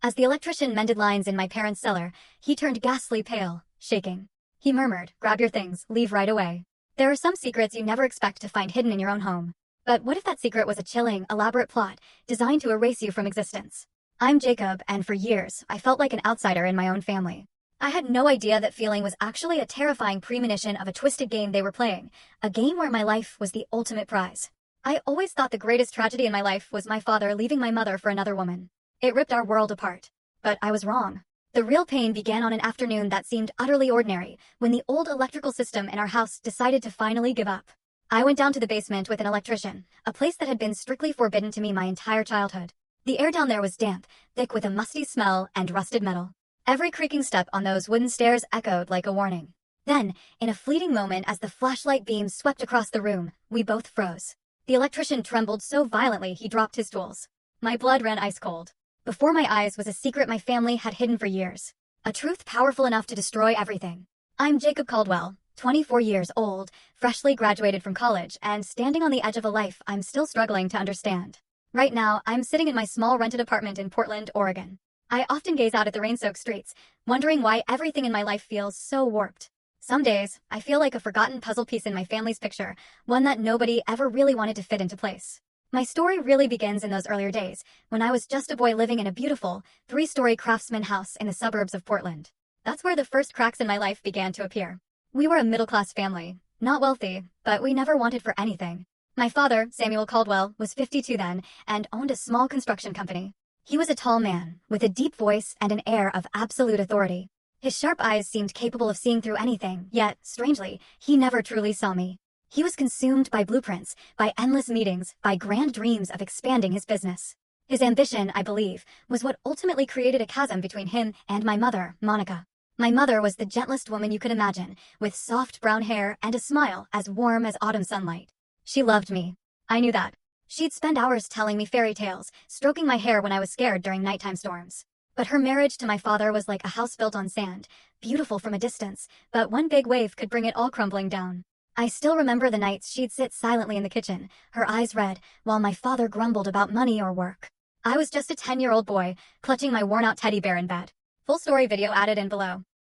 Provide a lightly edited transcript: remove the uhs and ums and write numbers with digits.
As the electrician mended lines in my parents' cellar, he turned ghastly pale, shaking. He murmured, "Grab your things, leave right away." There are some secrets you never expect to find hidden in your own home. But what if that secret was a chilling, elaborate plot designed to erase you from existence? I'm Jacob, and for years, I felt like an outsider in my own family. I had no idea that feeling was actually a terrifying premonition of a twisted game they were playing, a game where my life was the ultimate prize. I always thought the greatest tragedy in my life was my father leaving my mother for another woman. It ripped our world apart. But I was wrong. The real pain began on an afternoon that seemed utterly ordinary, when the old electrical system in our house decided to finally give up. I went down to the basement with an electrician, a place that had been strictly forbidden to me my entire childhood. The air down there was damp, thick with a musty smell and rusted metal. Every creaking step on those wooden stairs echoed like a warning. Then, in a fleeting moment as the flashlight beam swept across the room, we both froze. The electrician trembled so violently he dropped his tools. My blood ran ice cold. Before my eyes was a secret my family had hidden for years. A truth powerful enough to destroy everything. I'm Jacob Caldwell, 24 years old, freshly graduated from college, and standing on the edge of a life I'm still struggling to understand. Right now, I'm sitting in my small rented apartment in Portland, Oregon. I often gaze out at the rain-soaked streets, wondering why everything in my life feels so warped. Some days, I feel like a forgotten puzzle piece in my family's picture, one that nobody ever really wanted to fit into place. My story really begins in those earlier days, when I was just a boy living in a beautiful, 3-story craftsman house in the suburbs of Portland. That's where the first cracks in my life began to appear. We were a middle-class family, not wealthy, but we never wanted for anything. My father, Samuel Caldwell, was 52 then, and owned a small construction company. He was a tall man, with a deep voice and an air of absolute authority. His sharp eyes seemed capable of seeing through anything, yet, strangely, he never truly saw me. He was consumed by blueprints, by endless meetings, by grand dreams of expanding his business. His ambition, I believe, was what ultimately created a chasm between him and my mother, Monica. My mother was the gentlest woman you could imagine, with soft brown hair and a smile as warm as autumn sunlight. She loved me. I knew that. She'd spend hours telling me fairy tales, stroking my hair when I was scared during nighttime storms. But her marriage to my father was like a house built on sand, beautiful from a distance, but one big wave could bring it all crumbling down. I still remember the nights she'd sit silently in the kitchen, her eyes red, while my father grumbled about money or work. I was just a 10-year-old boy, clutching my worn-out teddy bear in bed. Full story video added in below.